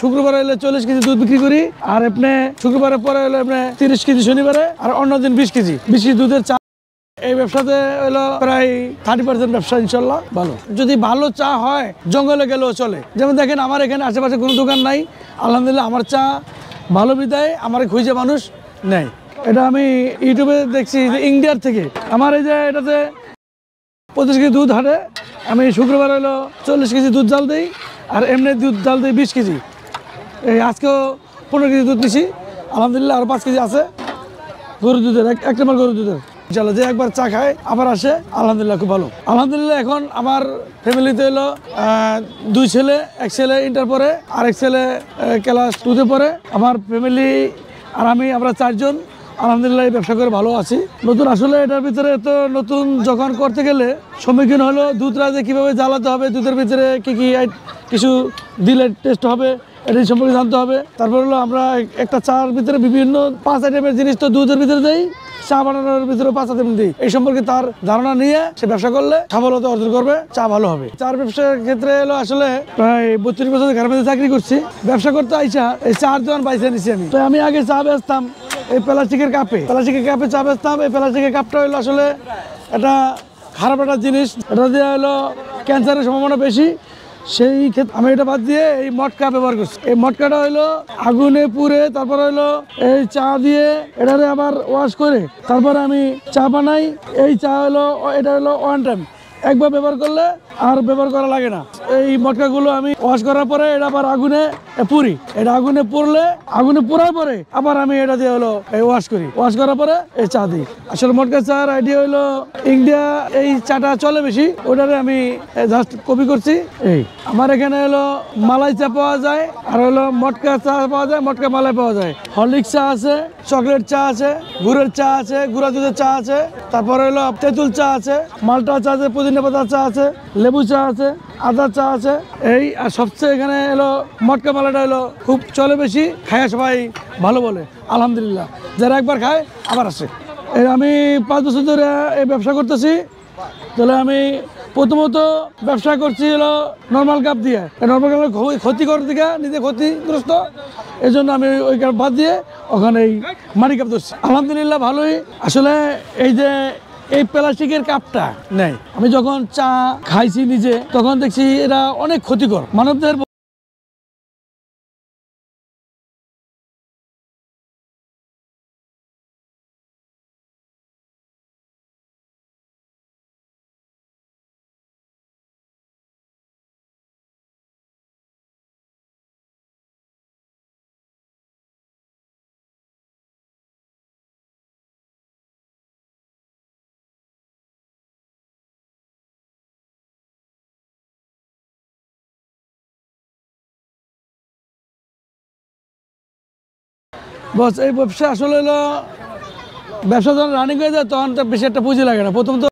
শুক্রবার হলে 40 কেজি দুধ বিক্রি করি, আর আপনি শুক্রবারের পরে হলে আপনি 30 কেজি শনিবারে, আর অন্য দিন 20 কেজি দুধের চা। এই ব্যবসাতে হলো প্রায় 30% ব্যবসা ইনশাল্লাহ ভালো। যদি ভালো চা হয় জঙ্গলে গেলেও চলে। যেমন দেখেন আমার এখানে আশেপাশে কোনো দোকান নাই, আলহামদুলিল্লাহ আমার চা ভালো বিদায় আমার খুঁজে মানুষ নেই। এটা আমি ইউটিউবে দেখছি যে ইন্ডিয়ার থেকে আমার এই যে এটাতে 25 কেজি দুধ হাটে, আমি শুক্রবার হলো 40 কেজি দুধ জাল দিই, আর এমনি দুধ জাল দিই 20 কেজি। এই আজকেও 15 কেজি দুধ নিছি, আলহামদুলিল্লাহ আর 5 কেজি আছে গরুর দুধের, এক নম্বর গরুর দুধের। চলো যে একবার চা খায় আবার আসে, আলহামদুলিল্লাহ খুব ভালো। আলহামদুলিল্লাহ এখন আমার ফ্যামিলিতে হলো 2 ছেলে, এক ছেলে ইন্টার পড়ে, আরেক ছেলে ক্লাস 2-তে পড়ে। আমার ফ্যামিলি আর আমরা 4 জন আলহামদুলিল্লাহ এই ব্যবসা করে ভালো আছি। নতুন আসলে এটার ভিতরে তো নতুন যখন করতে গেলে সম্মুখীন হলো দুধ রাজে কীভাবে জ্বালাতে হবে, দুধের ভিতরে কী কী কিছু দিলে টেস্ট হবে এটি সম্পর্কে জানতে হবে। তারপর হলো আমরা একটা চার ভিতরে বিভিন্ন 5 আইটেমের জিনিস তো দুধের ভিতরে দেই, চা বানানোর ভিতরে 5 আইটেম দিই। এই সম্পর্কে তার ধারণা নিয়ে সে ব্যবসা করলে সফলতা অর্জন করবে, চা ভালো হবে। চার ব্যবসার ক্ষেত্রে হলো আসলে প্রায় 32 বছর গার্মেন্টসে চাকরি করছি। ব্যবসা করতে আইসা এই চার দোকান বাইছে নিছি আমি। তো আমি আগে চা বেচতাম এই প্লাস্টিকের কাপে চা বেচতাম। এই প্লাস্টিকের কাপটা হলো আসলে এটা খারাপ একটা জিনিস, এটা দিয়ে হলো ক্যান্সারের সম্ভাবনা বেশি। সেই ক্ষেত্রে আমি এটা বাদ দিয়ে এই মটকা ব্যবহার করছি। এই মটকাটা হলো আগুনে পুড়ে তারপর হলো এই চা দিয়ে এটারে আবার ওয়াশ করে তারপরে আমি চা বানাই। এই চা হলো এটা হলো 1 টাইম, একবার ব্যবহার করলে আর ব্যবহার করা লাগে না। এই মটকাগুলো আমি ওয়াশ করার পরে এটা আবার আগুনে পুরি। এটা আগুনে পোড়ার পরে আবার আমি এটা দিয়ে হলো ওয়াশ করি। ওয়াশ করার পরে এই চা দিই। আসলে মটকা চার আইডিয়া হলো ইন্ডিয়া এই চাটা চলে বেশি, ওটারে আমি জাস্ট কপি করছি। এই আমার এখানে হলো মালাই চা পাওয়া যায়, আর হলো মটকা চা পাওয়া যায়, মটকা মালাই পাওয়া যায়। হরলিক্স চা আছে, চকলেট চা আছে, গুড়ের চা আছে, গুঁড়া দুধের চা আছে, তারপরে হলো তেঁতুল চা আছে, মালটা চা আছে, পুদিনা পাতা চা আছে, লেবু চা আছে, আদা চা আছে। এই আর সবচেয়ে এখানে হলো মটকা মালাটা হলো খুব চলে বেশি, খায় সবাই ভালো বলে আলহামদুলিল্লাহ। যারা একবার খায় আবার আসে। এই আমি 5 বছর ধরে এই ব্যবসা করতেছি। তাহলে আমি প্রথমত ব্যবসা করছি হলো নর্মাল কাপ দিয়ে। নর্মাল কাপ ক্ষতিকর দিকে নিজে ক্ষতিগ্রস্ত, এই জন্য আমি ওই কাপ বাদ দিয়ে ওখানে এই মানি কাপ ধরছি। আলহামদুলিল্লাহ ভালোই। আসলে এই যে এই প্লাস্টিকের কাপটা নেই, আমি যখন চা খাইছি নিজে তখন দেখছি এটা অনেক ক্ষতিকর মানবদের। বস এই ব্যবসা আসলে হলো ব্যবসা যখন রানিং হয়ে যায় তখন তো বেশি একটা পুঁজি লাগে না। প্রথমত